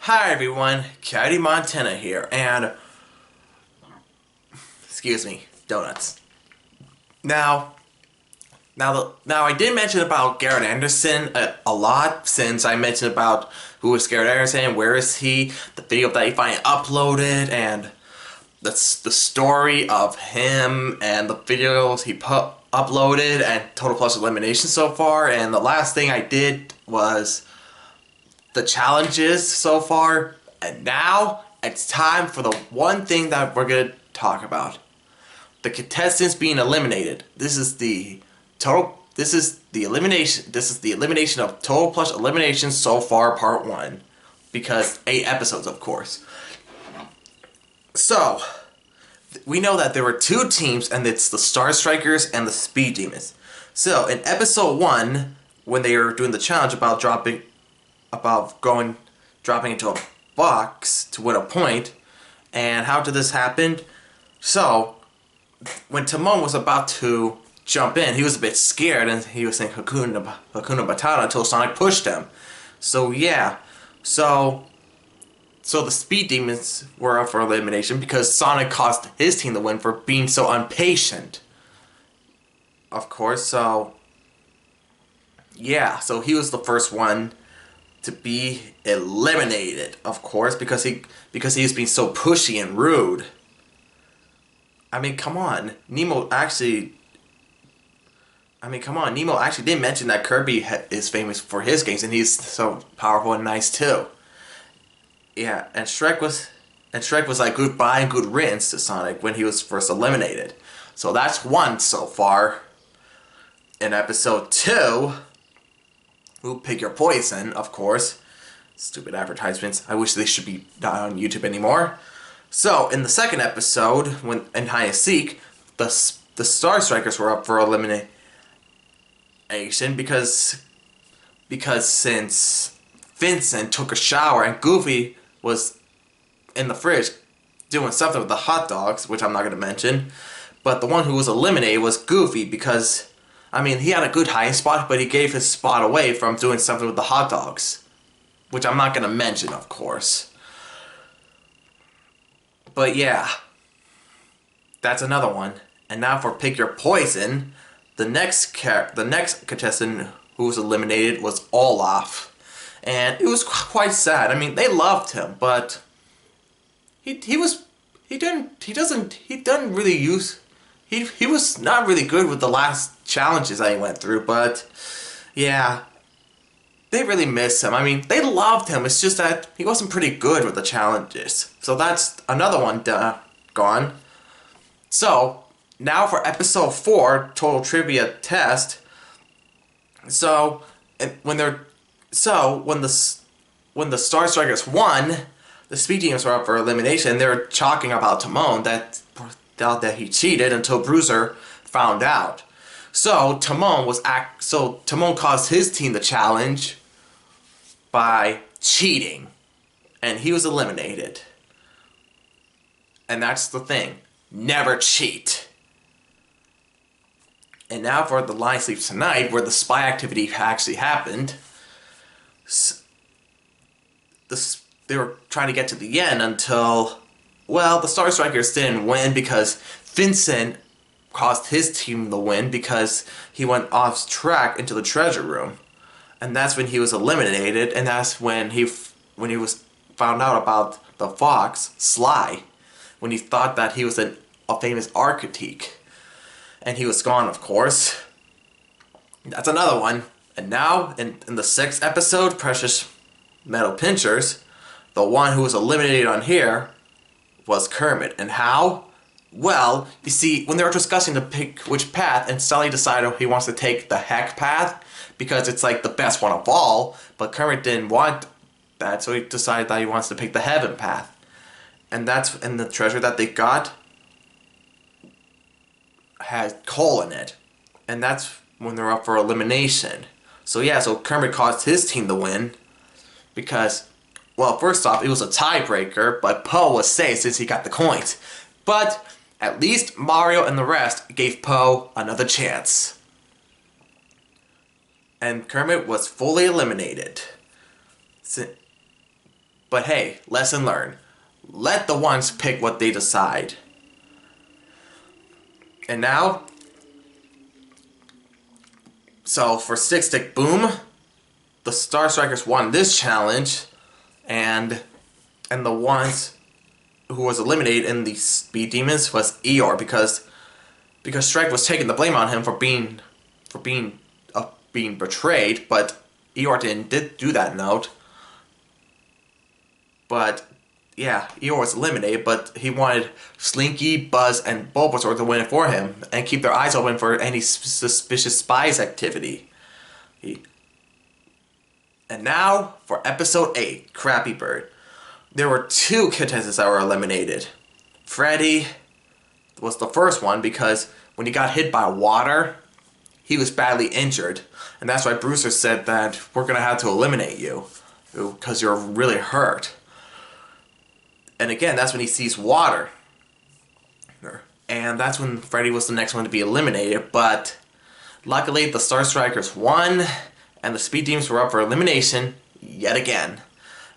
Hi everyone, Caddy Montana here, and excuse me, donuts. Now I did mention about Garret Anderson a lot since I mentioned about who is Garret Anderson, where is he, the video that he finally uploaded, and the story of him and the videos he uploaded and Total Plush Elimination so far. And the last thing I did was the challenges so far, and now it's time for the one thing that we're gonna talk about: the contestants being eliminated. This is the elimination of Total Plush Elimination so far, part 1, because 8 episodes, of course. So we know that there were 2 teams, and it's the Star Strikers and the Speed Demons. So in episode 1, when they were doing the challenge about dropping into a box to win a point. And how did this happen? So when Timon was about to jump in, he was a bit scared and he was saying Hakuna Matata until Sonic pushed him. So yeah, so the Speed Demons were up for elimination because Sonic caused his team to win for being so impatient. Of course, so yeah, so he was the first one to be eliminated, of course, because he was being so pushy and rude. I mean, come on, Nemo actually did mention that Kirby is famous for his games, and he's so powerful and nice too. Yeah, and Shrek was like goodbye and good riddance to Sonic when he was first eliminated. So that's 1 so far. In episode 2, who pick your poison, of course. Stupid advertisements. I wish they should be not on YouTube anymore. So, in the second episode, when in Hide and Seek, the Star Strikers were up for elimination because since Vincent took a shower and Goofy was in the fridge doing something with the hot dogs, which I'm not going to mention, but the one who was eliminated was Goofy because, I mean, he had a good hiding spot, but he gave his spot away from doing something with the hot dogs, which I'm not going to mention, of course. But yeah, that's another one. And now for Pick Your Poison, the next contestant who was eliminated was Olaf. And it was quite sad. I mean, they loved him, but he was not really good with the last challenges that he went through, but yeah, they really miss him. I mean, they loved him, it's just that he wasn't pretty good with the challenges. So that's another one gone. So, now for episode 4, Total Trivia Test. So, when the Star Strikers won, the Speed Demons were up for elimination, and they were talking about Timon that he cheated until Bruiser found out. So Timon caused his team the challenge by cheating, and he was eliminated. And that's the thing: never cheat. And now for the Lion Sleeps Tonight, where the spy activity actually happened. They were trying to get to the end until, well, the Star Strikers didn't win because Vincent caused his team to win because he went off track into the treasure room. And that's when he was eliminated, and that's when he was found out about the fox, Sly, when he thought that he was a famous architect. And he was gone, of course. That's another one. And now, in the 6th episode, Precious Metal Pinchers, the one who was eliminated on here was Kermit. And how? Well, you see, when they were discussing to pick which path, and Sully decided he wants to take the heck path because it's like the best one of all, but Kermit didn't want that, so he decided that he wants to pick the heaven path. And the treasure that they got had coal in it. And that's when they're up for elimination. So yeah, so Kermit caused his team to win because, well, first off, it was a tiebreaker, but Po was safe since he got the coins. But at least Mario and the rest gave Po another chance. And Kermit was fully eliminated. But hey, lesson learned. Let the ones pick what they decide. And now, so for Stick Stick Boom, the Star Strikers won this challenge, and the ones who was eliminated in the Speed Demons was Eeyore because Shrek was taking the blame on him for being betrayed, but Eeyore did do that note. But yeah, Eeyore was eliminated, but he wanted Slinky, Buzz, and Bulbasaur to win it for him and keep their eyes open for any suspicious spies activity. And now for episode 8, Crappy Bird. There were 2 contestants that were eliminated. Freddy was the first one because when he got hit by water, he was badly injured. And that's why Bruiser said that we're going to have to eliminate you because you're really hurt. And again, that's when he sees water. And that's when Freddy was the next one to be eliminated. But luckily, the Star Strikers won, and the Speed Demons were up for elimination yet again.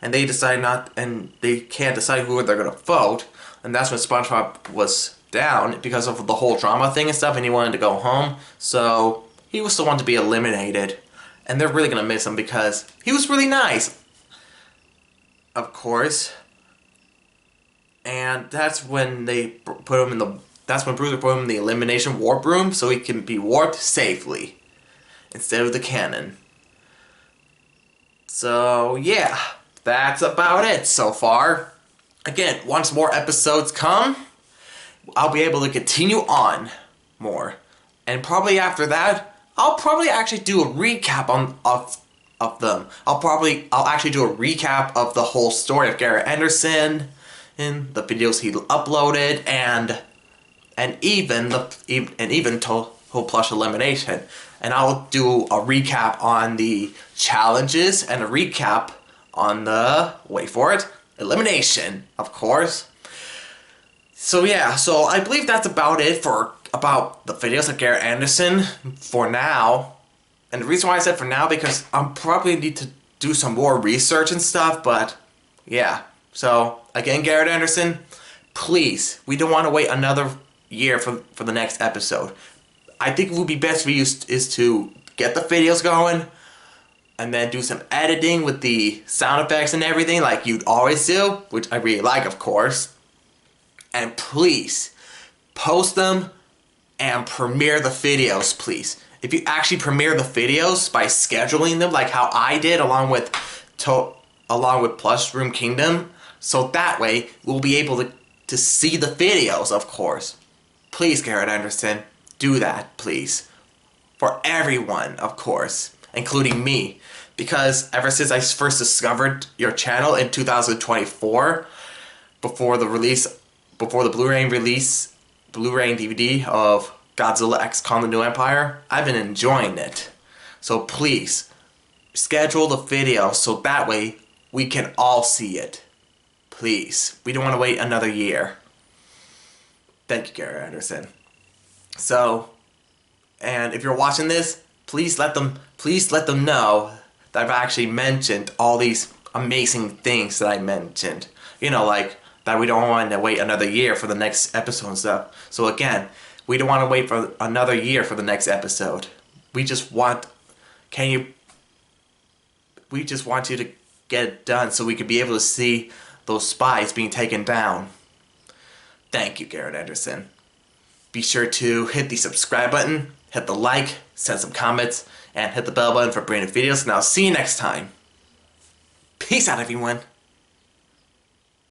And they they can't decide who they're going to vote. And that's when Spongebob was down because of the whole drama thing and stuff, and he wanted to go home. So he was the one to be eliminated. And they're really going to miss him because he was really nice. Of course. And that's when they put him in the... That's when Bruiser put him in the elimination warp room so he can be warped safely instead of the cannon. So yeah, that's about it so far. Again, once more episodes come, I'll be able to continue on more. And probably after that, I'll probably actually do a recap of them. I'll actually do a recap of the whole story of Garret Anderson, in the videos he uploaded, and even Total Plush Elimination. And I'll do a recap on the challenges and a recap on the, wait for it, elimination, of course. So yeah, so I believe that's about it about the videos of Garret Anderson for now. And the reason why I said for now, because I'm probably need to do some more research and stuff, but yeah. So, again, Garret Anderson, please, we don't want to wait another year for the next episode. I think it would be best for you is to get the videos going and then do some editing with the sound effects and everything like you'd always do, which I really like, of course. And please, post them and premiere the videos, please. If you actually premiere the videos by scheduling them like how I did along with Plush Room Kingdom, so that way we'll be able to see the videos, of course. Please, Garret Anderson, do that, please. For everyone, of course, including me. Because ever since I first discovered your channel in 2024, before the Blu-ray DVD of Godzilla X Kong: The New Empire, I've been enjoying it. So please, schedule the video so that way we can all see it. Please. We don't want to wait another year. Thank you, Garret Anderson. So, and if you're watching this, please let them know that I've actually mentioned all these amazing things that I mentioned. You know, like that we don't want to wait another year for the next episode and stuff. So again, we don't want to wait for another year for the next episode. We just want you to get it done so we can be able to see those spies being taken down. Thank you, Garret Anderson. Be sure to hit the subscribe button, hit the like, send some comments, and hit the bell button for brand new videos. And I'll see you next time. Peace out, everyone.